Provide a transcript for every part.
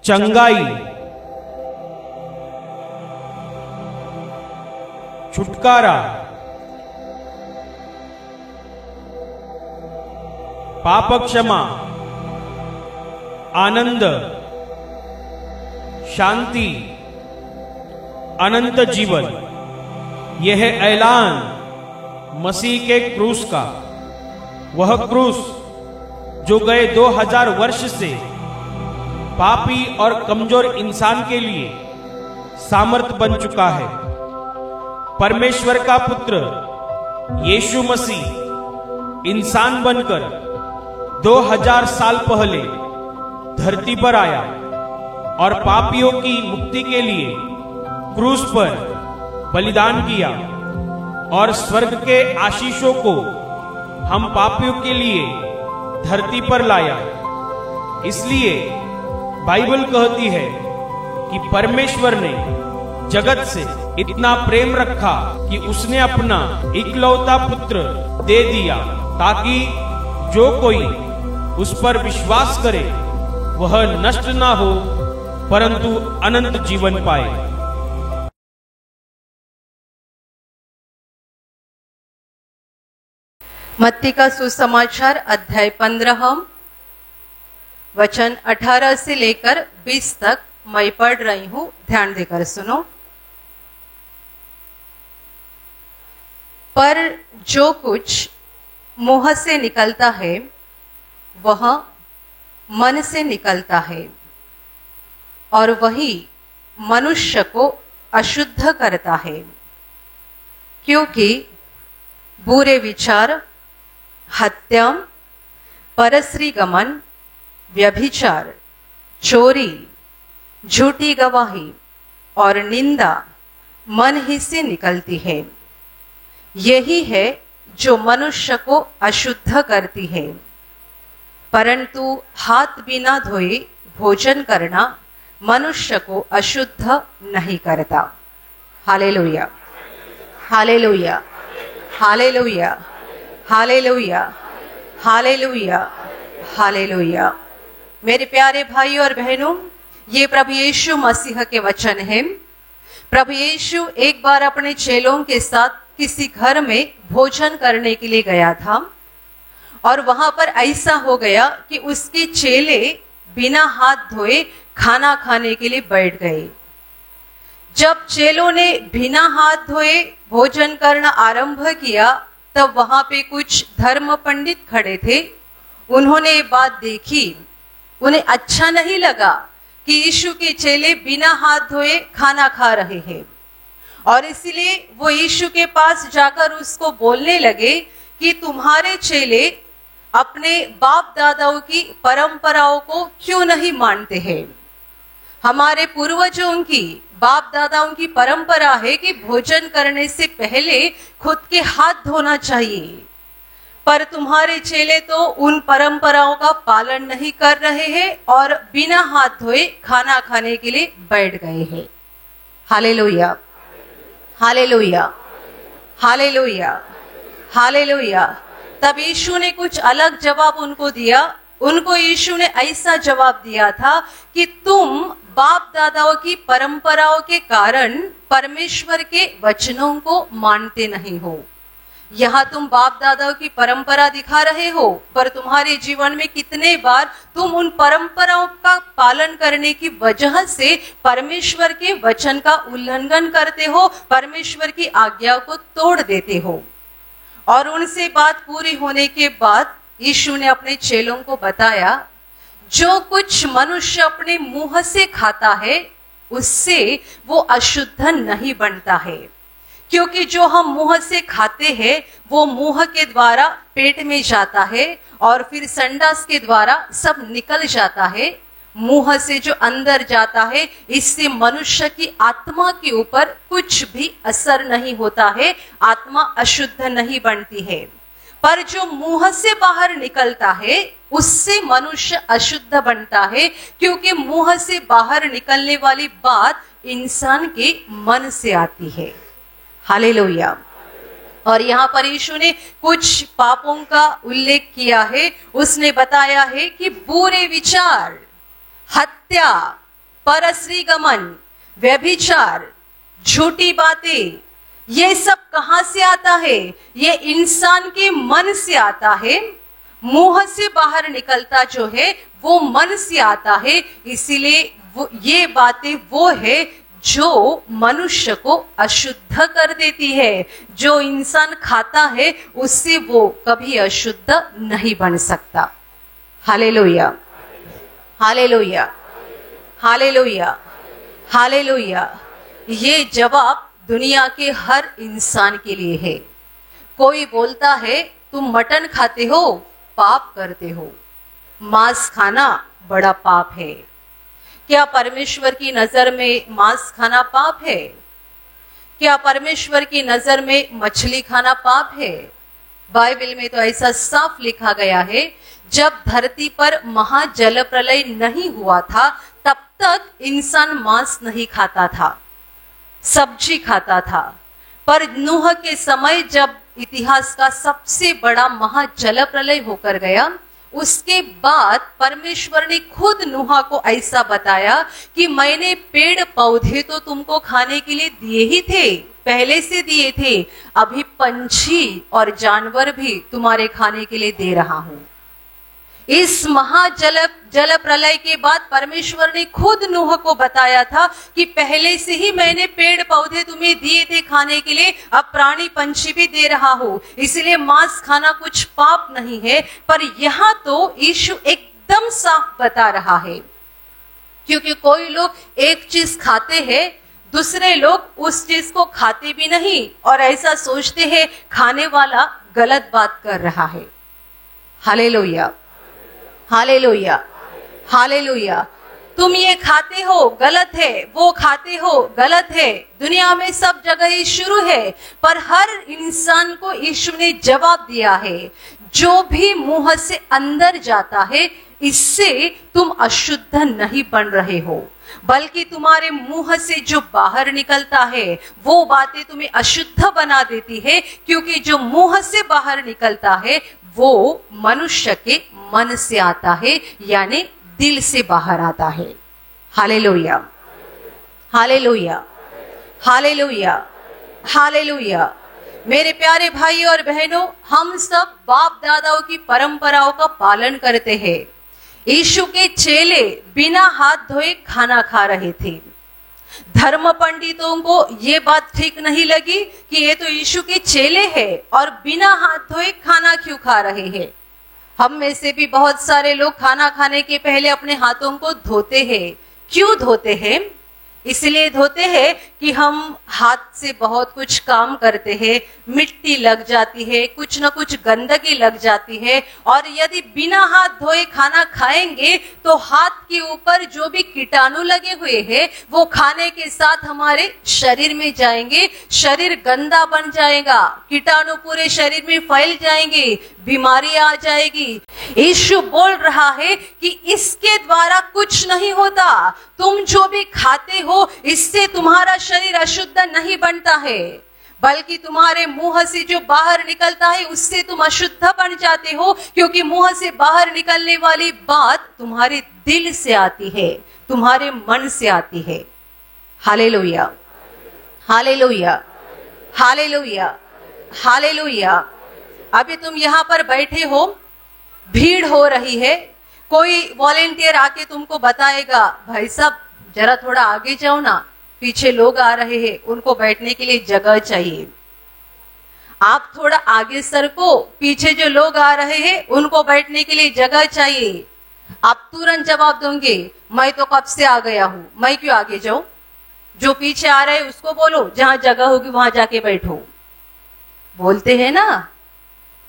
चंगाई, छुटकारा, पाप क्षमा, आनंद, शांति, अनंत जीवन। यह ऐलान मसीह के क्रूस का, वह क्रूस जो गए 2000 वर्ष से पापी और कमजोर इंसान के लिए सामर्थ बन चुका है। परमेश्वर का पुत्र यीशु मसीह इंसान बनकर 2000 साल पहले धरती पर आया और पापियों की मुक्ति के लिए क्रूस पर बलिदान किया और स्वर्ग के आशीषों को हम पापियों के लिए धरती पर लाया। इसलिए बाइबल कहती है कि परमेश्वर ने जगत से इतना प्रेम रखा कि उसने अपना इकलौता पुत्र दे दिया, ताकि जो कोई उस पर विश्वास करे वह नष्ट ना हो परंतु अनंत जीवन पाए। मत्ती का सुसमाचार अध्याय 15 वचन 18 से लेकर 20 तक मैं पढ़ रही हूं, ध्यान देकर सुनो। पर जो कुछ मुंह से निकलता है वह मन से निकलता है और वही मनुष्य को अशुद्ध करता है, क्योंकि बुरे विचार, हत्या, परस्त्री गमन, व्यभिचार, चोरी, झूठी गवाही और निंदा मन ही से निकलती है। यही है जो मनुष्य को अशुद्ध करती है। परंतु हाथ बिना धोए भोजन करना मनुष्य को अशुद्ध नहीं करता। Hallelujah, hallelujah, hallelujah, hallelujah, hallelujah, hallelujah. मेरे प्यारे भाई और बहनों, ये प्रभु यीशु मसीह के वचन हैं। प्रभु यीशु एक बार अपने चेलों के साथ किसी घर में भोजन करने के लिए गया था और वहां पर ऐसा हो गया कि उसके चेले बिना हाथ धोए खाना खाने के लिए बैठ गए। जब चेलों ने बिना हाथ धोए भोजन करना आरंभ किया तब वहां पे कुछ धर्म पंडित खड़े थे। उन्होंने ये बात देखी, उन्हें अच्छा नहीं लगा कि यीशु के चेले बिना हाथ धोए खाना खा रहे हैं और इसलिए वो यीशु के पास जाकर उसको बोलने लगे कि तुम्हारे चेले अपने बाप दादाओं की परंपराओं को क्यों नहीं मानते हैं। हमारे पूर्वजों की, बाप दादाओं की परंपरा है कि भोजन करने से पहले खुद के हाथ धोना चाहिए, पर तुम्हारे चेले तो उन परंपराओं का पालन नहीं कर रहे हैं और बिना हाथ धोए खाना खाने के लिए बैठ गए हैं। Hallelujah, hallelujah, hallelujah, hallelujah. तब यीशु ने कुछ अलग जवाब उनको दिया। उनको यीशु ने ऐसा जवाब दिया था कि तुम बाप दादाओं की परंपराओं के कारण परमेश्वर के वचनों को मानते नहीं हो। यहाँ तुम बाप दादाओं की परंपरा दिखा रहे हो, पर तुम्हारे जीवन में कितने बार तुम उन परंपराओं का पालन करने की वजह से परमेश्वर के वचन का उल्लंघन करते हो, परमेश्वर की आज्ञा को तोड़ देते हो। और उनसे बात पूरी होने के बाद यीशु ने अपने चेलों को बताया, जो कुछ मनुष्य अपने मुंह से खाता है उससे वो अशुद्ध नहीं बनता है, क्योंकि जो हम मुंह से खाते हैं वो मुंह के द्वारा पेट में जाता है और फिर संडास के द्वारा सब निकल जाता है। मुंह से जो अंदर जाता है इससे मनुष्य की आत्मा के ऊपर कुछ भी असर नहीं होता है, आत्मा अशुद्ध नहीं बनती है। पर जो मुंह से बाहर निकलता है उससे मनुष्य अशुद्ध बनता है, क्योंकि मुंह से बाहर निकलने वाली बात इंसान के मन से आती है। हालेलुया। और यहाँ पर यीशु ने कुछ पापों का उल्लेख किया है। उसने बताया है कि बुरे विचार, हत्या, परस्त्री गमन, व्यभिचार, झूठी बातें, ये सब कहां से आता है? ये इंसान के मन से आता है। मुंह से बाहर निकलता जो है वो मन से आता है। इसीलिए ये बातें वो है जो मनुष्य को अशुद्ध कर देती है। जो इंसान खाता है उससे वो कभी अशुद्ध नहीं बन सकता। Hallelujah, hallelujah, hallelujah, hallelujah. ये जवाब दुनिया के हर इंसान के लिए है। कोई बोलता है तुम मटन खाते हो, पाप करते हो। मांस खाना बड़ा पाप है। क्या परमेश्वर की नजर में मांस खाना पाप है? क्या परमेश्वर की नजर में मछली खाना पाप है? बाइबल में तो ऐसा साफ लिखा गया है, जब धरती पर महाजल प्रलय नहीं हुआ था तब तक इंसान मांस नहीं खाता था, सब्जी खाता था। पर नूह के समय जब इतिहास का सबसे बड़ा महाजल प्रलय होकर गया, उसके बाद परमेश्वर ने खुद नूह को ऐसा बताया कि मैंने पेड़ पौधे तो तुमको खाने के लिए दिए ही थे, पहले से दिए थे, अभी पंछी और जानवर भी तुम्हारे खाने के लिए दे रहा हूं। इस जल प्रलय के बाद परमेश्वर ने खुद नूह को बताया था कि पहले से ही मैंने पेड़ पौधे तुम्हें दिए थे खाने के लिए, अब प्राणी पंछी भी दे रहा हूं। इसलिए मांस खाना कुछ पाप नहीं है। पर यहाँ तो यीशु एकदम साफ बता रहा है, क्योंकि कोई लोग एक चीज खाते हैं, दूसरे लोग उस चीज को खाते भी नहीं और ऐसा सोचते हैं खाने वाला गलत बात कर रहा है। Hallelujah, hallelujah, hallelujah. तुम ये खाते हो गलत है, वो खाते हो गलत है। दुनिया में सब जगह ये शुरू है, पर हर इंसान को यीशु ने जवाब दिया है, जो भी मुंह से अंदर जाता है इससे तुम अशुद्ध नहीं बन रहे हो, बल्कि तुम्हारे मुंह से जो बाहर निकलता है वो बातें तुम्हें अशुद्ध बना देती है। क्योंकि जो मुंह से बाहर निकलता है वो मनुष्य के मन से आता है, यानी दिल से बाहर आता है। Hallelujah, hallelujah, hallelujah, hallelujah. मेरे प्यारे भाई और बहनों, हम सब बाप दादाओं की परंपराओं का पालन करते हैं। यीशु के चेले बिना हाथ धोए खाना खा रहे थे। धर्म पंडितों को ये बात ठीक नहीं लगी कि ये तो यीशु के चेले हैं और बिना हाथ धोए खाना क्यों खा रहे हैं। हम में से भी बहुत सारे लोग खाना खाने के पहले अपने हाथों को धोते हैं। क्यों धोते हैं? इसलिए धोते हैं कि हम हाथ से बहुत कुछ काम करते हैं, मिट्टी लग जाती है, कुछ ना कुछ गंदगी लग जाती है, और यदि बिना हाथ धोए खाना खाएंगे तो हाथ के ऊपर जो भी कीटाणु लगे हुए हैं वो खाने के साथ हमारे शरीर में जाएंगे, शरीर गंदा बन जाएगा, कीटाणु पूरे शरीर में फैल जाएंगे, बीमारी आ जाएगी। यीशु बोल रहा है कि इसके द्वारा कुछ नहीं होता। तुम जो भी खाते हो इससे तुम्हारा शरीर अशुद्ध नहीं बनता है, बल्कि तुम्हारे मुंह से जो बाहर निकलता है उससे तुम अशुद्ध बन जाते हो। क्योंकि मुंह से बाहर निकलने वाली बात तुम्हारे दिल से आती है, तुम्हारे मन से आती है। Hallelujah, hallelujah, hallelujah, hallelujah. अभी तुम यहाँ पर बैठे हो, भीड़ हो रही है, कोई वॉलेंटियर आके तुमको बताएगा भाई साहब जरा थोड़ा आगे जाओ ना, पीछे लोग आ रहे हैं, उनको बैठने के लिए जगह चाहिए। आप थोड़ा आगे सरको, पीछे जो लोग आ रहे हैं उनको बैठने के लिए जगह चाहिए। आप तुरंत जवाब दोगे मैं तो कब से आ गया हूं, मैं क्यों आगे जाऊं। जो पीछे आ रहे हैं उसको बोलो जहां जगह होगी वहां जाके बैठो। बोलते हैं ना,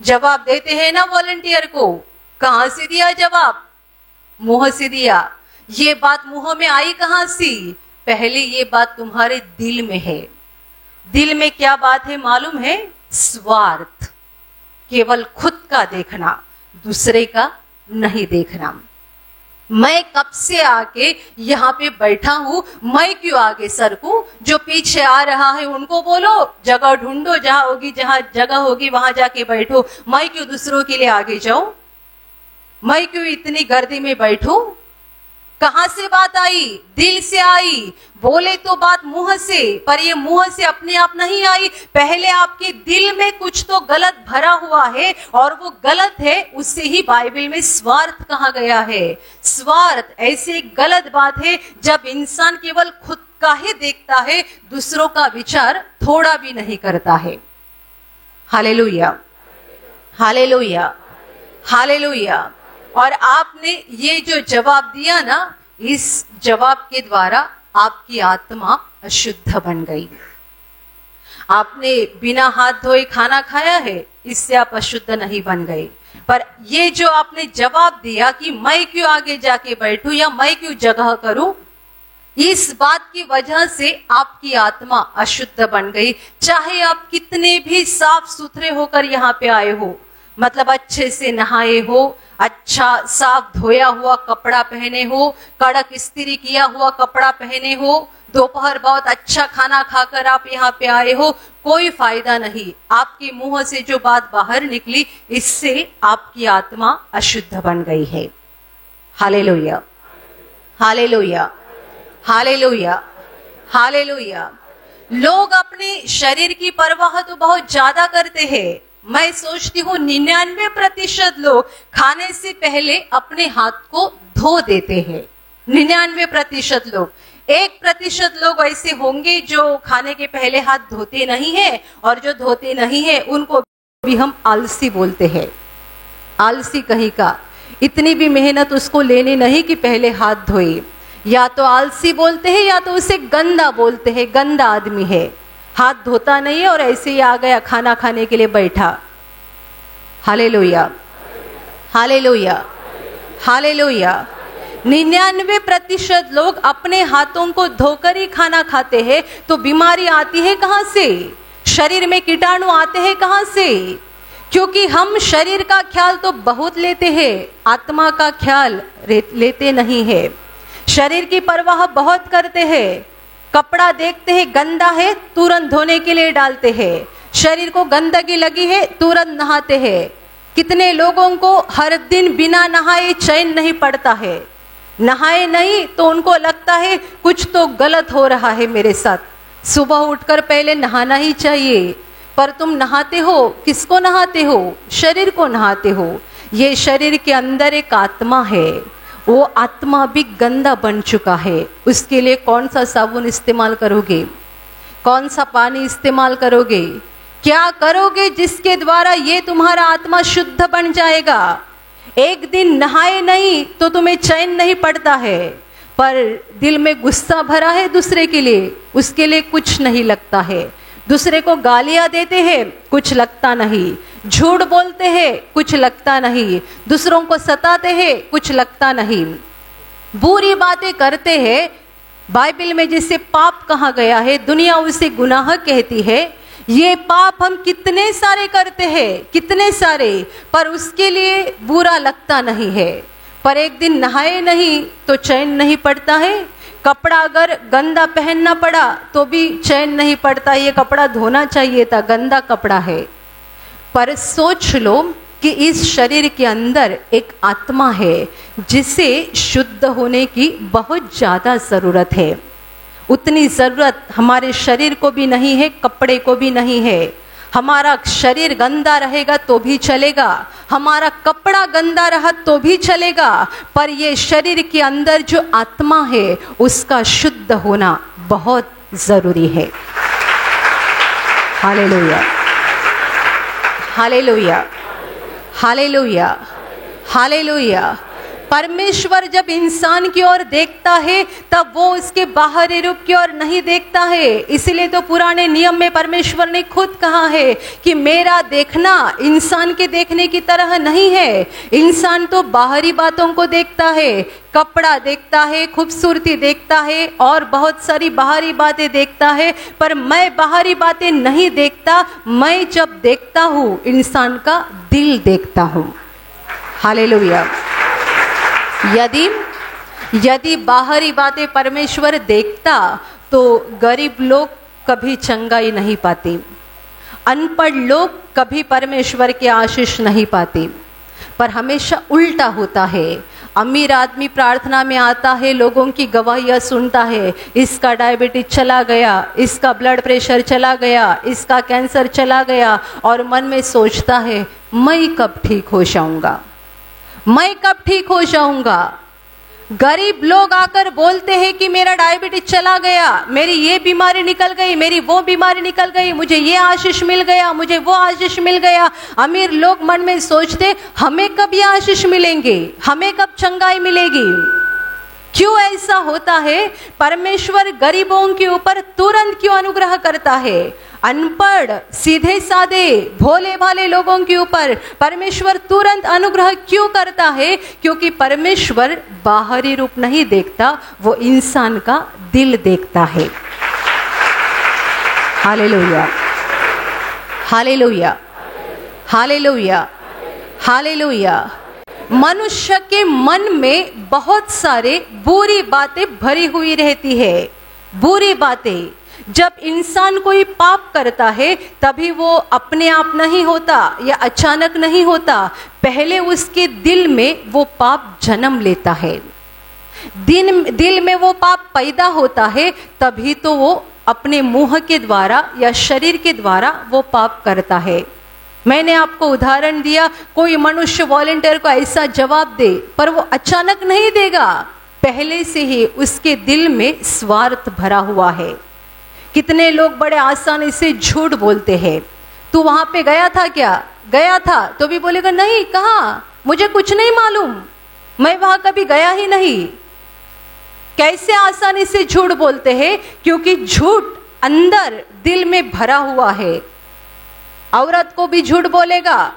जवाब देते हैं ना वॉलंटियर को। कहां से दिया जवाब? मुंह से दिया। ये बात मुंह में आई कहां से? पहले ये बात तुम्हारे दिल में है। दिल में क्या बात है मालूम है? स्वार्थ, केवल खुद का देखना, दूसरे का नहीं देखना। मैं कब से आके यहाँ पे बैठा हूं, मैं क्यों आगे सरकूं। जो पीछे आ रहा है उनको बोलो जगह ढूंढो, जहां जगह होगी वहां जाके बैठो। मैं क्यों दूसरों के लिए आगे जाऊं, मैं क्यों इतनी गर्दी में बैठूं। कहां से बात आई? दिल से आई। बोले तो बात मुंह से, पर ये मुंह से अपने आप नहीं आई, पहले आपके दिल में कुछ तो गलत भरा हुआ है, और वो गलत है, उससे ही बाइबल में स्वार्थ कहा गया है। स्वार्थ ऐसी एक गलत बात है जब इंसान केवल खुद का ही देखता है, दूसरों का विचार थोड़ा भी नहीं करता है। Hallelujah, hallelujah, hallelujah. और आपने ये जो जवाब दिया ना, इस जवाब के द्वारा आपकी आत्मा अशुद्ध बन गई। आपने बिना हाथ धोए खाना खाया है, इससे आप अशुद्ध नहीं बन गए, पर ये जो आपने जवाब दिया कि मैं क्यों आगे जाके बैठूं या मैं क्यों जगह करूं, इस बात की वजह से आपकी आत्मा अशुद्ध बन गई। चाहे आप कितने भी साफ सुथरे होकर यहाँ पे आए हो, मतलब अच्छे से नहाए हो, अच्छा साफ धोया हुआ कपड़ा पहने हो, कड़क इस्त्री किया हुआ कपड़ा पहने हो, दोपहर बहुत अच्छा खाना खाकर आप यहाँ पे आए हो, कोई फायदा नहीं। आपके मुंह से जो बात बाहर निकली, इससे आपकी आत्मा अशुद्ध बन गई है। Hallelujah, hallelujah, hallelujah, hallelujah. लोग अपने शरीर की परवाह तो बहुत ज्यादा करते हैं। मैं सोचती हूँ 99% लोग खाने से पहले अपने हाथ को धो देते हैं। 99% लोग। 1% लोग ऐसे होंगे जो खाने के पहले हाथ धोते नहीं है, और जो धोते नहीं है उनको भी हम आलसी बोलते हैं। आलसी कहीं का, इतनी भी मेहनत उसको लेनी नहीं कि पहले हाथ धोए। या तो आलसी बोलते हैं या तो उसे गंदा बोलते हैं, गंदा आदमी है, हाथ धोता नहीं है और ऐसे ही आ गया खाना खाने के लिए बैठा। Hallelujah, hallelujah, hallelujah. 99% लोग अपने हाथों को धोकर ही खाना खाते हैं, तो बीमारी आती है कहां से? शरीर में कीटाणु आते हैं कहां से? क्योंकि हम शरीर का ख्याल तो बहुत लेते हैं, आत्मा का ख्याल लेते नहीं है। शरीर की परवाह बहुत करते हैं। कपड़ा देखते हैं गंदा है, तुरंत धोने के लिए डालते हैं। शरीर को गंदगी लगी है, तुरंत नहाते हैं। कितने लोगों को हर दिन बिना नहाए चैन नहीं पड़ता है। नहाए नहीं तो उनको लगता है कुछ तो गलत हो रहा है मेरे साथ। सुबह उठकर पहले नहाना ही चाहिए, पर तुम नहाते हो, किसको नहाते हो? शरीर को नहाते हो। ये शरीर के अंदर एक आत्मा है, वो आत्मा भी गंदा बन चुका है। उसके लिए कौन सा साबुन इस्तेमाल करोगे? कौन सा पानी इस्तेमाल करोगे? क्या करोगे जिसके द्वारा ये तुम्हारा आत्मा शुद्ध बन जाएगा? एक दिन नहाए नहीं तो तुम्हें चैन नहीं पड़ता है, पर दिल में गुस्सा भरा है दूसरे के लिए, उसके लिए कुछ नहीं लगता है। दूसरे को गालियां देते हैं, कुछ लगता नहीं। झूठ बोलते हैं, कुछ लगता नहीं। दूसरों को सताते हैं, कुछ लगता नहीं। बुरी बातें करते हैं, बाइबल में जिसे पाप कहा गया है, दुनिया उसे गुनाह कहती है। ये पाप हम कितने सारे करते हैं, कितने सारे, पर उसके लिए बुरा लगता नहीं है। पर एक दिन नहाए नहीं तो चैन नहीं पड़ता है। कपड़ा अगर गंदा पहनना पड़ा तो भी चैन नहीं पड़ता, ये कपड़ा धोना चाहिए था, गंदा कपड़ा है। पर सोच लो कि इस शरीर के अंदर एक आत्मा है जिसे शुद्ध होने की बहुत ज्यादा जरूरत है। उतनी जरूरत हमारे शरीर को भी नहीं है, कपड़े को भी नहीं है। हमारा शरीर गंदा रहेगा तो भी चलेगा, हमारा कपड़ा गंदा रहा तो भी चलेगा, पर ये शरीर के अंदर जो आत्मा है उसका शुद्ध होना बहुत जरूरी है। Hallelujah, hallelujah, hallelujah, hallelujah. परमेश्वर जब इंसान की ओर देखता है तब वो उसके बाहरी रूप की ओर नहीं देखता है। इसलिए तो पुराने नियम में परमेश्वर ने खुद कहा है कि मेरा देखना इंसान के देखने की तरह नहीं है। इंसान तो बाहरी बातों को देखता है, कपड़ा देखता है, खूबसूरती देखता है और बहुत सारी बाहरी बातें देखता है, पर मैं बाहरी बातें नहीं देखता। मैं जब देखता हूँ इंसान का दिल देखता हूँ। हालेलुया। यदि बाहरी बातें परमेश्वर देखता तो गरीब लोग कभी चंगाई नहीं पाते, अनपढ़ लोग कभी परमेश्वर के आशीष नहीं पाते, पर हमेशा उल्टा होता है। अमीर आदमी प्रार्थना में आता है, लोगों की गवाहियाँ सुनता है, इसका डायबिटीज चला गया, इसका ब्लड प्रेशर चला गया, इसका कैंसर चला गया, और मन में सोचता है मैं कब ठीक हो जाऊंगा, मैं कब ठीक हो जाऊंगा। गरीब लोग आकर बोलते हैं कि मेरा डायबिटीज चला गया, मेरी ये बीमारी निकल गई, मेरी वो बीमारी निकल गई, मुझे ये आशीष मिल गया, मुझे वो आशीष मिल गया। अमीर लोग मन में सोचते हमें कब ये आशीष मिलेंगे, हमें कब चंगाई मिलेगी। क्यों ऐसा होता है? परमेश्वर गरीबों के ऊपर तुरंत क्यों अनुग्रह करता है? अनपढ़, सीधे साधे, भोले भाले लोगों के ऊपर परमेश्वर तुरंत अनुग्रह क्यों करता है? क्योंकि परमेश्वर बाहरी रूप नहीं देखता, वो इंसान का दिल देखता है। Hallelujah, hallelujah, hallelujah, hallelujah. मनुष्य के मन में बहुत सारे बुरी बातें भरी हुई रहती है, बुरी बातें। जब इंसान कोई पाप करता है तभी वो अपने आप नहीं होता या अचानक नहीं होता, पहले उसके दिल में वो पाप जन्म लेता है। दिल में वो पाप पैदा होता है, तभी तो वो अपने मुंह के द्वारा या शरीर के द्वारा वो पाप करता है। मैंने आपको उदाहरण दिया, कोई मनुष्य वॉलंटियर को ऐसा जवाब दे, पर वो अचानक नहीं देगा, पहले से ही उसके दिल में स्वार्थ भरा हुआ है। कितने लोग बड़े आसानी से झूठ बोलते हैं। तू वहां पे गया था क्या? गया था, तो भी बोलेगा नहीं, कहाँ, मुझे कुछ नहीं मालूम, मैं वहां कभी गया ही नहीं। कैसे आसानी से झूठ बोलते हैं? क्योंकि झूठ अंदर दिल में भरा हुआ है। औरत को भी झूठ बोलेगा,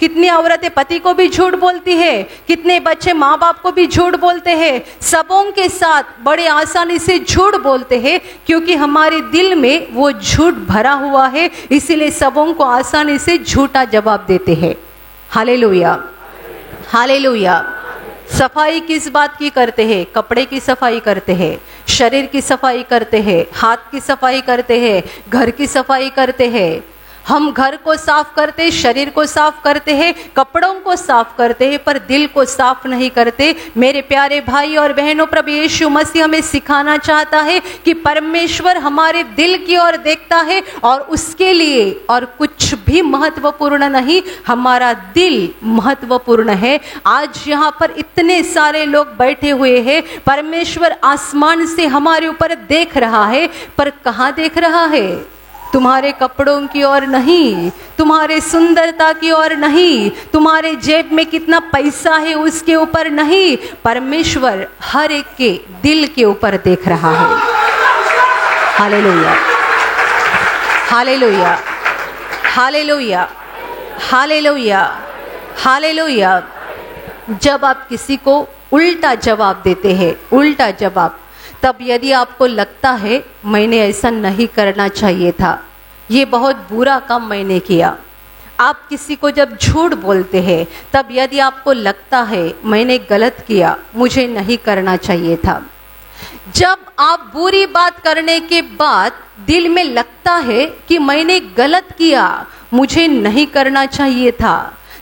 कितनी औरतें पति को भी झूठ बोलती है, कितने बच्चे माँ बाप को भी झूठ बोलते हैं, सबों के साथ बड़े आसानी से झूठ बोलते हैं, क्योंकि हमारे दिल में वो झूठ भरा हुआ है, इसीलिए सबों को आसानी से झूठा जवाब देते हैं। Hallelujah, hallelujah. सफाई किस बात की करते हैं? कपड़े की सफाई करते हैं, शरीर की सफाई करते हैं, हाथ की सफाई करते हैं, घर की सफाई करते हैं। हम घर को साफ करते, शरीर को साफ करते हैं, कपड़ों को साफ करते हैं, पर दिल को साफ नहीं करते। मेरे प्यारे भाई और बहनों, प्रभु यीशु मसीह हमें सिखाना चाहता है कि परमेश्वर हमारे दिल की ओर देखता है और उसके लिए और कुछ भी महत्वपूर्ण नहीं, हमारा दिल महत्वपूर्ण है। आज यहाँ पर इतने सारे लोग बैठे हुए हैं, परमेश्वर आसमान से हमारे ऊपर देख रहा है, पर कहाँ देख रहा है? तुम्हारे कपड़ों की ओर नहीं, तुम्हारे सुंदरता की ओर नहीं, तुम्हारे जेब में कितना पैसा है उसके ऊपर नहीं, परमेश्वर हर एक के दिल के ऊपर देख रहा है। Hallelujah, hallelujah, hallelujah, hallelujah, hallelujah. जब आप किसी को उल्टा जवाब देते हैं, उल्टा जवाब, तब यदि आपको लगता है मैंने ऐसा नहीं करना चाहिए था, ये बहुत बुरा काम मैंने किया, आप किसी को जब झूठ बोलते हैं, तब यदि आपको लगता है मैंने गलत किया, मुझे नहीं करना चाहिए था, जब आप बुरी बात करने के बाद दिल में लगता है कि मैंने गलत किया, मुझे नहीं करना चाहिए था,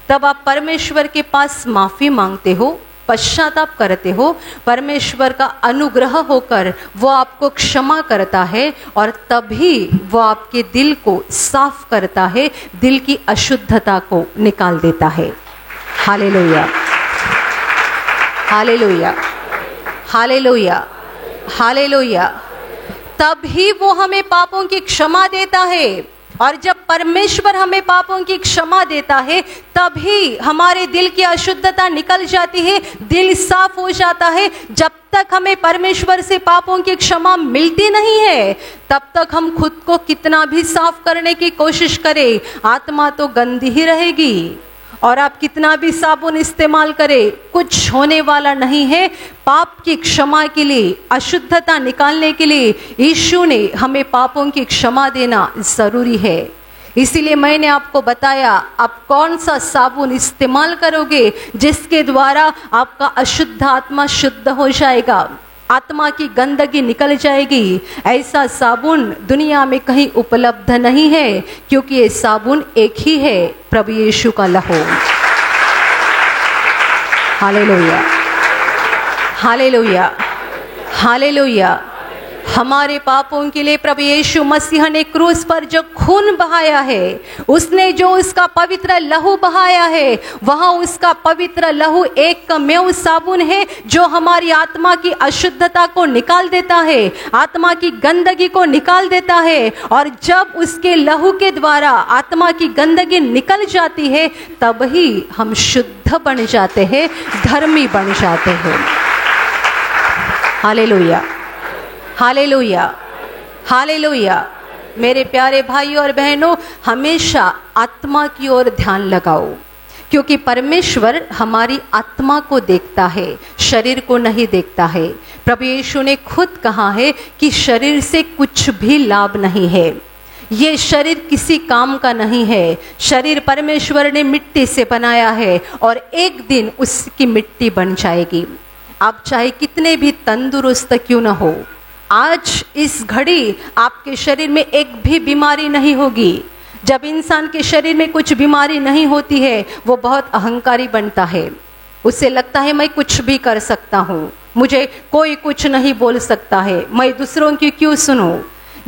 तब आप परमेश्वर के पास माफी मांगते हो, पश्चाताप करते हो, परमेश्वर का अनुग्रह होकर वो आपको क्षमा करता है और तभी वो आपके दिल को साफ करता है, दिल की अशुद्धता को निकाल देता है। Hallelujah, hallelujah, hallelujah, hallelujah. तभी वो हमें पापों की क्षमा देता है, और जब परमेश्वर हमें पापों की क्षमा देता है तभी हमारे दिल की अशुद्धता निकल जाती है, दिल साफ हो जाता है। जब तक हमें परमेश्वर से पापों की क्षमा मिलती नहीं है, तब तक हम खुद को कितना भी साफ करने की कोशिश करें, आत्मा तो गंदी ही रहेगी, और आप कितना भी साबुन इस्तेमाल करें, कुछ होने वाला नहीं है। पाप की क्षमा के लिए, अशुद्धता निकालने के लिए यीशु ने हमें पापों की क्षमा देना जरूरी है। इसीलिए मैंने आपको बताया आप कौन सा साबुन इस्तेमाल करोगे जिसके द्वारा आपका अशुद्ध आत्मा शुद्ध हो जाएगा, आत्मा की गंदगी निकल जाएगी। ऐसा साबुन दुनिया में कहीं उपलब्ध नहीं है, क्योंकि ये साबुन एक ही है, प्रभु यीशु का लहू। Hallelujah, hallelujah, hallelujah. हमारे पापों के लिए प्रभु यीशु मसीह ने क्रूस पर जो खून बहाया है, उसने जो उसका पवित्र लहू बहाया है, वह उसका पवित्र लहू एकमेव साबुन है जो हमारी आत्मा की अशुद्धता को निकाल देता है, आत्मा की गंदगी को निकाल देता है। और जब उसके लहू के द्वारा आत्मा की गंदगी निकल जाती है, तब ही हम शुद्ध बन जाते हैं, धर्मी बन जाते हैं। Hallelujah, hallelujah, hallelujah. मेरे प्यारे भाइयों और बहनों, हमेशा आत्मा की ओर ध्यान लगाओ, क्योंकि परमेश्वर हमारी आत्मा को देखता है, शरीर को नहीं देखता है। प्रभु यीशु ने खुद कहा है कि शरीर से कुछ भी लाभ नहीं है, ये शरीर किसी काम का नहीं है। शरीर परमेश्वर ने मिट्टी से बनाया है और एक दिन उसकी मिट्टी बन जाएगी। आप चाहे कितने भी तंदुरुस्त क्यों न हो, आज इस घड़ी आपके शरीर में एक भी बीमारी नहीं होगी। जब इंसान के शरीर में कुछ बीमारी नहीं होती है, वो बहुत अहंकारी बनता है। उसे लगता है मैं कुछ भी कर सकता हूँ, मुझे कोई कुछ नहीं बोल सकता है, मैं दूसरों की क्यों सुनूं।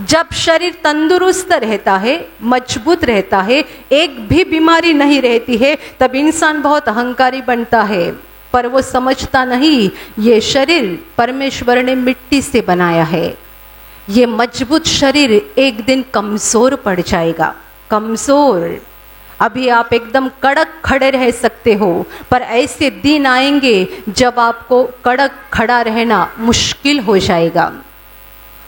जब शरीर तंदुरुस्त रहता है, मजबूत रहता है, एक भी बीमारी नहीं रहती है, तब इंसान बहुत अहंकारी बनता है। पर वो समझता नहीं, ये शरीर परमेश्वर ने मिट्टी से बनाया है। ये मजबूत शरीर एक दिन कमजोर पड़ जाएगा, कमजोर। अभी आप एकदम कड़क खड़े रह सकते हो, पर ऐसे दिन आएंगे जब आपको कड़क खड़ा रहना मुश्किल हो जाएगा।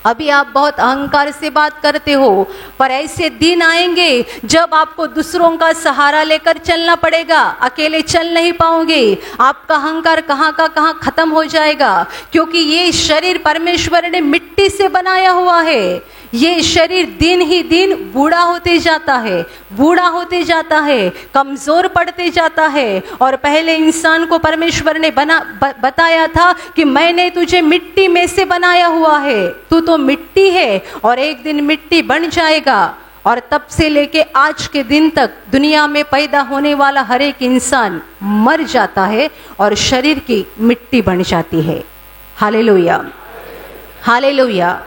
अभी आप बहुत अहंकार से बात करते हो, पर ऐसे दिन आएंगे जब आपको दूसरों का सहारा लेकर चलना पड़ेगा, अकेले चल नहीं पाओगे। आपका अहंकार कहाँ का कहाँ खत्म हो जाएगा, क्योंकि ये शरीर परमेश्वर ने मिट्टी से बनाया हुआ है। ये शरीर दिन ही दिन बूढ़ा होते जाता है, बूढ़ा होते जाता है, कमजोर पड़ते जाता है। और पहले इंसान को परमेश्वर ने बताया था कि मैंने तुझे मिट्टी में से बनाया हुआ है, तू तो मिट्टी है और एक दिन मिट्टी बन जाएगा। और तब से लेके आज के दिन तक दुनिया में पैदा होने वाला हर एक इंसान मर जाता है और शरीर की मिट्टी बन जाती है। Hallelujah, hallelujah,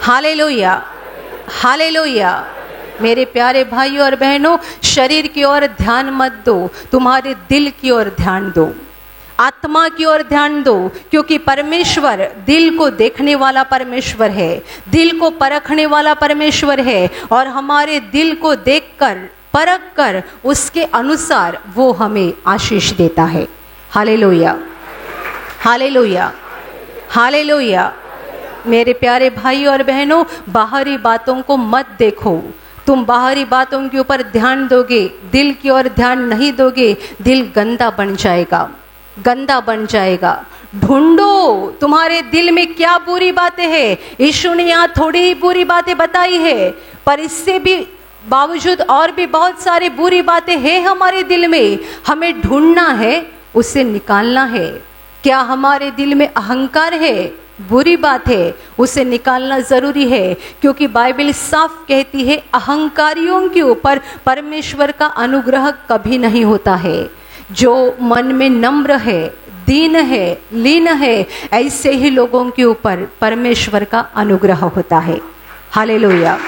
hallelujah, hallelujah. मेरे प्यारे भाइयों और बहनों, शरीर की ओर ध्यान मत दो, तुम्हारे दिल की ओर ध्यान दो, आत्मा की ओर ध्यान दो, क्योंकि परमेश्वर दिल को देखने वाला परमेश्वर है, दिल को परखने वाला परमेश्वर है। और हमारे दिल को देखकर, परख कर उसके अनुसार वो हमें आशीष देता है। Hallelujah, hallelujah, hallelujah. मेरे प्यारे भाइयों और बहनों, बाहरी बातों को मत देखो। तुम बाहरी बातों के ऊपर ध्यान दोगे, दिल की ओर ध्यान नहीं दोगे, दिल गंदा बन जाएगा, गंदा बन जाएगा। ढूंढो तुम्हारे दिल में क्या बुरी बातें हैं। यीशु ने यहाँ थोड़ी ही बुरी बातें बताई है, पर इससे भी बावजूद और भी बहुत सारी बुरी बातें हैं हमारे दिल में। हमें ढूंढना है, उसे निकालना है। क्या हमारे दिल में अहंकार है? बुरी बात है, उसे निकालना जरूरी है, क्योंकि बाइबल साफ कहती है अहंकारियों के ऊपर परमेश्वर का अनुग्रह कभी नहीं होता है। जो मन में नम्र है, दीन है, लीन है, ऐसे ही लोगों के ऊपर परमेश्वर का अनुग्रह होता है। हालेलुया।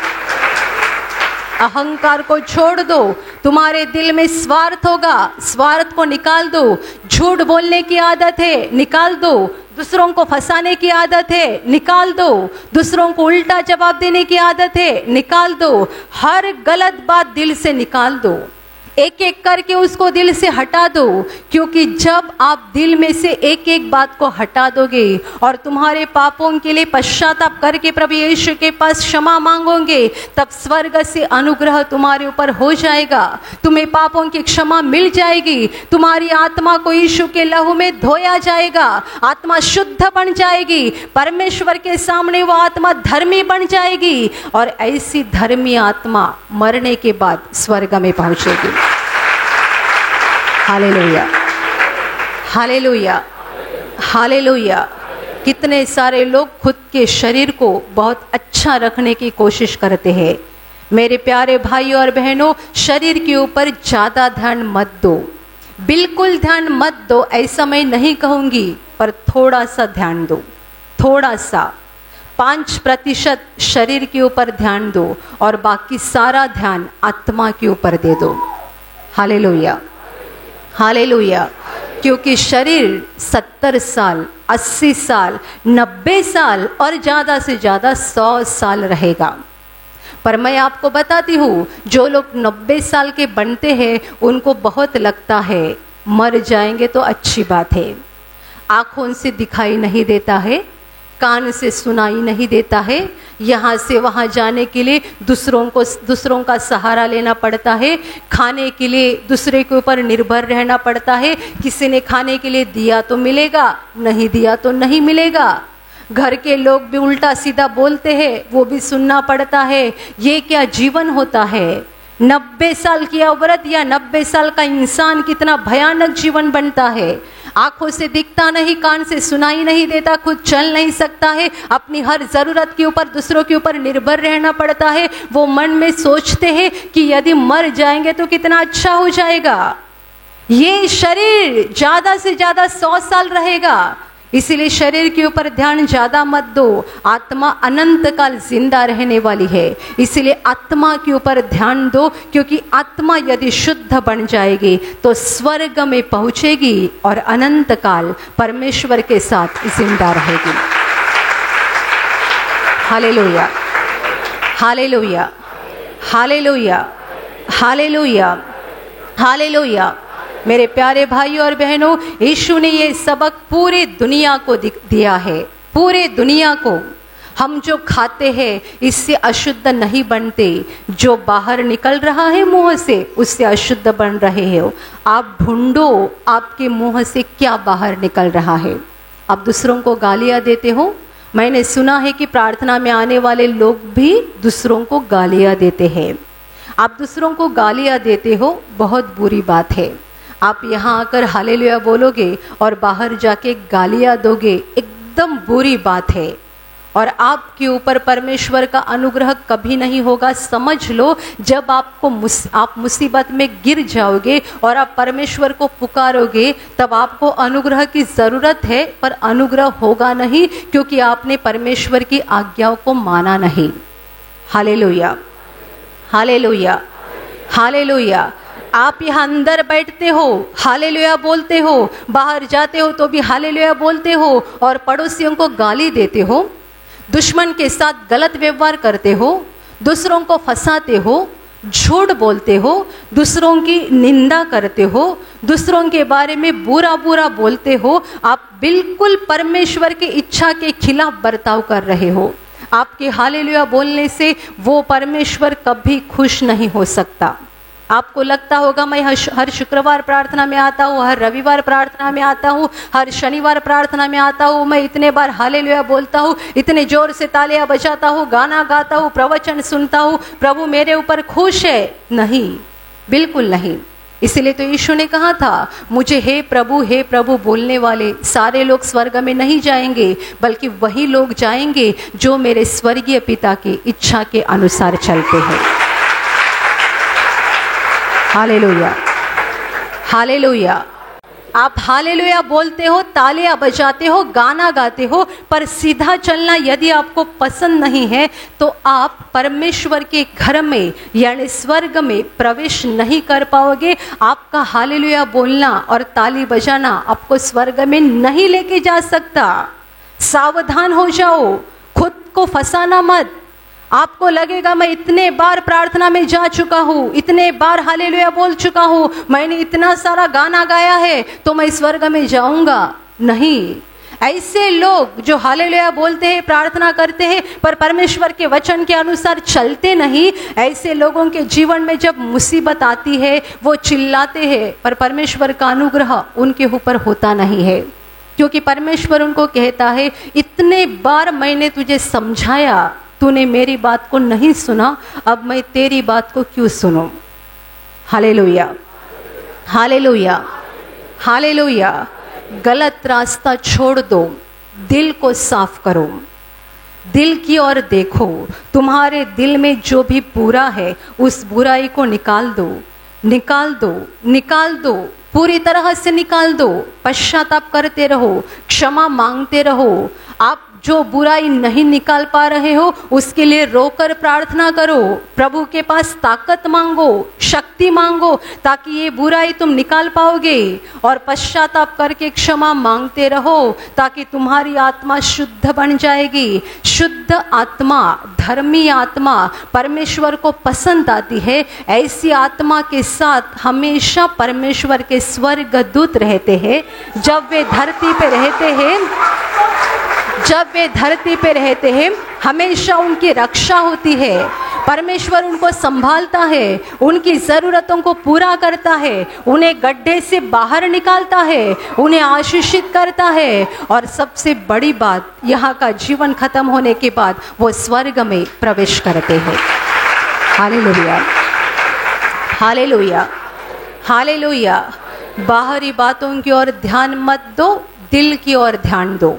अहंकार को छोड़ दो। तुम्हारे दिल में स्वार्थ होगा, स्वार्थ को निकाल दो। झूठ बोलने की आदत है, निकाल दो। दूसरों को फंसाने की आदत है, निकाल दो। दूसरों को उल्टा जवाब देने की आदत है, निकाल दो। हर गलत बात दिल से निकाल दो, एक एक करके उसको दिल से हटा दो, क्योंकि जब आप दिल में से एक एक बात को हटा दोगे और तुम्हारे पापों के लिए पश्चाताप करके प्रभु यीशु के पास क्षमा मांगोगे, तब स्वर्ग से अनुग्रह तुम्हारे ऊपर हो जाएगा। तुम्हें पापों की क्षमा मिल जाएगी। तुम्हारी आत्मा को यीशु के लहू में धोया जाएगा, आत्मा शुद्ध बन जाएगी। परमेश्वर के सामने वो आत्मा धर्मी बन जाएगी और ऐसी धर्मी आत्मा मरने के बाद स्वर्ग में पहुंचेगी। Hallelujah, hallelujah, hallelujah. कितने सारे लोग खुद के शरीर को बहुत अच्छा रखने की कोशिश करते हैं। मेरे प्यारे भाइयों और बहनों, शरीर के ऊपर ज़्यादा ध्यान मत दो। बिल्कुल ध्यान मत दो ऐसा मैं नहीं कहूंगी, पर थोड़ा सा ध्यान दो, थोड़ा सा 5% शरीर के ऊपर ध्यान दो और बाकी सारा ध्यान आत्मा के ऊपर दे दो। Hallelujah, hallelujah. क्योंकि शरीर 70 साल, 80 साल, 90 साल और ज़्यादा से ज़्यादा 100 साल रहेगा। पर मैं आपको बताती हूँ, जो लोग 90 साल के बनते हैं उनको बहुत लगता है मर जाएंगे तो अच्छी बात है। आँखों से दिखाई नहीं देता है, कान से सुनाई नहीं देता है, यहाँ से वहाँ जाने के लिए दूसरों का सहारा लेना पड़ता है, खाने के लिए दूसरे के ऊपर निर्भर रहना पड़ता है। किसी ने खाने के लिए दिया तो मिलेगा, नहीं दिया तो नहीं मिलेगा। घर के लोग भी उल्टा सीधा बोलते हैं, वो भी सुनना पड़ता है। ये क्या जीवन होता है? 90 साल की औरत या 90 साल का इंसान कितना भयानक जीवन बनता है। आंखों से दिखता नहीं, कान से सुनाई नहीं देता, खुद चल नहीं सकता है, अपनी हर जरूरत के ऊपर दूसरों के ऊपर निर्भर रहना पड़ता है। वो मन में सोचते हैं कि यदि मर जाएंगे तो कितना अच्छा हो जाएगा। ये शरीर ज्यादा से ज्यादा 100 साल रहेगा, इसीलिए शरीर के ऊपर ध्यान ज्यादा मत दो। आत्मा अनंत काल जिंदा रहने वाली है, इसीलिए आत्मा के ऊपर ध्यान दो। क्योंकि आत्मा यदि शुद्ध बन जाएगी तो स्वर्ग में पहुंचेगी और अनंत काल परमेश्वर के साथ जिंदा रहेगी। Hallelujah, hallelujah, hallelujah, hallelujah, hallelujah. मेरे प्यारे भाई और बहनों, यीशु ने ये सबक पूरे दुनिया को दिया है, पूरे दुनिया को। हम जो खाते हैं इससे अशुद्ध नहीं बनते, जो बाहर निकल रहा है मुंह से उससे अशुद्ध बन रहे हो। आप ढूंढो आपके मुंह से क्या बाहर निकल रहा है। आप दूसरों को गालियां देते हो। मैंने सुना है कि प्रार्थना में आने वाले लोग भी दूसरों को गालियां देते हैं। आप दूसरों को गालियां देते हो, बहुत बुरी बात है। आप यहाँ आकर हालेलुया बोलोगे और बाहर जाके गालियाँ दोगे, एकदम बुरी बात है। और आपके ऊपर परमेश्वर का अनुग्रह कभी नहीं होगा। समझ लो, जब आप मुसीबत में गिर जाओगे और आप परमेश्वर को पुकारोगे तब आपको अनुग्रह की ज़रूरत है, पर अनुग्रह होगा नहीं क्योंकि आपने परमेश्वर की आज्ञाओं को माना नहीं। Hallelujah, hallelujah, hallelujah. आप यहाँ अंदर बैठते हो, हालेलुया बोलते हो, बाहर जाते हो तो भी हालेलुया बोलते हो और पड़ोसियों को गाली देते हो, दुश्मन के साथ गलत व्यवहार करते हो, दूसरों को फंसाते हो, झूठ बोलते हो, दूसरों की निंदा करते हो, दूसरों के बारे में बुरा बुरा बोलते हो। आप बिल्कुल परमेश्वर की इच्छा के खिलाफ बर्ताव कर रहे हो। आपके हालेलुया बोलने से वो परमेश्वर कभी खुश नहीं हो सकता। आपको लगता होगा मैं हर शुक्रवार प्रार्थना में आता हूँ, हर रविवार प्रार्थना में आता हूँ, हर शनिवार प्रार्थना में आता हूँ, मैं इतने बार हालेलुया बोलता हूँ, इतने जोर से तालियां बजाता हूँ, गाना गाता हूँ, प्रवचन सुनता हूँ, प्रभु मेरे ऊपर खुश है? नहीं, बिल्कुल नहीं। इसलिए तो यीशु ने कहा था, मुझे हे प्रभु बोलने वाले सारे लोग स्वर्ग में नहीं जाएंगे, बल्कि वही लोग जाएंगे जो मेरे स्वर्गीय पिता की इच्छा के अनुसार चलते हैं। Hallelujah, hallelujah. आप हालेलुया बोलते हो, तालियां बजाते हो, गाना गाते हो, पर सीधा चलना यदि आपको पसंद नहीं है तो आप परमेश्वर के घर में यानी स्वर्ग में प्रवेश नहीं कर पाओगे। आपका हालेलुया बोलना और ताली बजाना आपको स्वर्ग में नहीं लेके जा सकता। सावधान हो जाओ, खुद को फंसाना मत। आपको लगेगा मैं इतने बार प्रार्थना में जा चुका हूँ, इतने बार हालेलुया बोल चुका हूँ, मैंने इतना सारा गाना गाया है तो मैं स्वर्ग में जाऊंगा। नहीं, ऐसे लोग जो हालेलुया बोलते हैं, प्रार्थना करते हैं, पर परमेश्वर के वचन के अनुसार चलते नहीं, ऐसे लोगों के जीवन में जब मुसीबत आती है वो चिल्लाते हैं, पर परमेश्वर का अनुग्रह उनके ऊपर होता नहीं है। क्योंकि परमेश्वर उनको कहता है, इतने बार मैंने तुझे समझाया, तूने मेरी बात को नहीं सुना, अब मैं तेरी बात को क्यों सुनूं? Hallelujah, hallelujah, hallelujah. गलत रास्ता छोड़ दो, दिल को साफ करो, दिल की ओर देखो। तुम्हारे दिल में जो भी बुरा है उस बुराई को निकाल दो, निकाल दो, निकाल दो। पूरी तरह से निकाल दो। पश्चाताप करते रहो, क्षमा मांगते रहो। आप जो बुराई नहीं निकाल पा रहे हो उसके लिए रोकर प्रार्थना करो, प्रभु के पास ताकत मांगो, शक्ति मांगो, ताकि ये बुराई तुम निकाल पाओगे। और पश्चाताप करके क्षमा मांगते रहो ताकि तुम्हारी आत्मा शुद्ध बन जाएगी। शुद्ध आत्मा, धर्मी आत्मा परमेश्वर को पसंद आती है। ऐसी आत्मा के साथ हमेशा परमेश्वर के स्वर्गदूत रहते हैं। जब वे धरती पे रहते हैं हमेशा उनकी रक्षा होती है। परमेश्वर उनको संभालता है, उनकी ज़रूरतों को पूरा करता है, उन्हें गड्ढे से बाहर निकालता है, उन्हें आशीषित करता है। और सबसे बड़ी बात, यहाँ का जीवन खत्म होने के बाद वो स्वर्ग में प्रवेश करते हैं। Hallelujah, hallelujah, hallelujah. बाहरी बातों की ओर ध्यान मत दो, दिल की ओर ध्यान दो।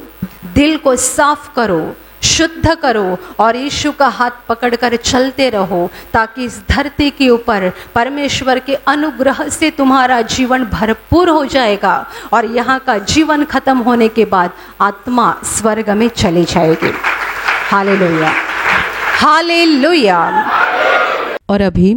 दिल को साफ करो, शुद्ध करो और यीशु का हाथ पकड़कर चलते रहो, ताकि इस धरती के ऊपर परमेश्वर के अनुग्रह से तुम्हारा जीवन भरपूर हो जाएगा। और यहाँ का जीवन खत्म होने के बाद आत्मा स्वर्ग में चली जाएगी। Hallelujah, hallelujah. और अभी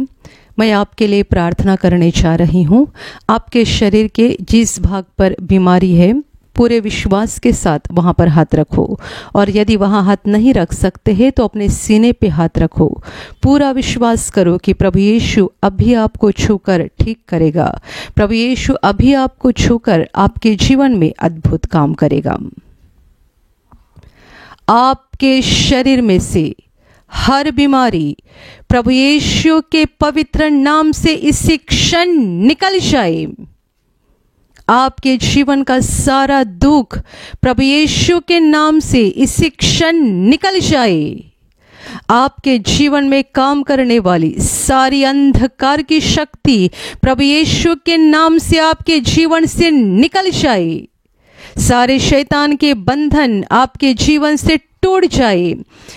मैं आपके लिए प्रार्थना करने जा रही हूँ। आपके शरीर के जिस भाग पर बीमारी है पूरे विश्वास के साथ वहाँ पर हाथ रखो। और यदि वहाँ हाथ नहीं रख सकते हैं तो अपने सीने पे हाथ रखो। पूरा विश्वास करो कि प्रभु यीशु अभी आपको छूकर ठीक करेगा। प्रभु यीशु अभी आपको छूकर आपके जीवन में अद्भुत काम करेगा। आपके शरीर में से हर बीमारी प्रभु यीशु के पवित्र नाम से इसी क्षण निकल जाए। आपके जीवन का सारा दुख प्रभु यीशु के नाम से इसी क्षण निकल जाए। आपके जीवन में काम करने वाली सारी अंधकार की शक्ति प्रभु यीशु के नाम से आपके जीवन से निकल जाए। सारे शैतान के बंधन आपके जीवन से टूट जाए।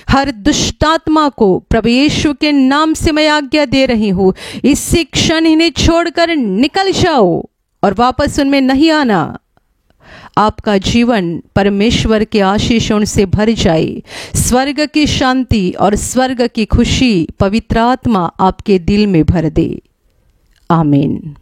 हर दुष्टात्मा को प्रभु यीशु के नाम से मैं आज्ञा दे रही हूँ, इसी क्षण इन्हें छोड़कर निकल जाओ और वापस उनमें नहीं आना। आपका जीवन परमेश्वर के आशीषों से भर जाए। स्वर्ग की शांति और स्वर्ग की खुशी पवित्र आत्मा आपके दिल में भर दे। आमीन।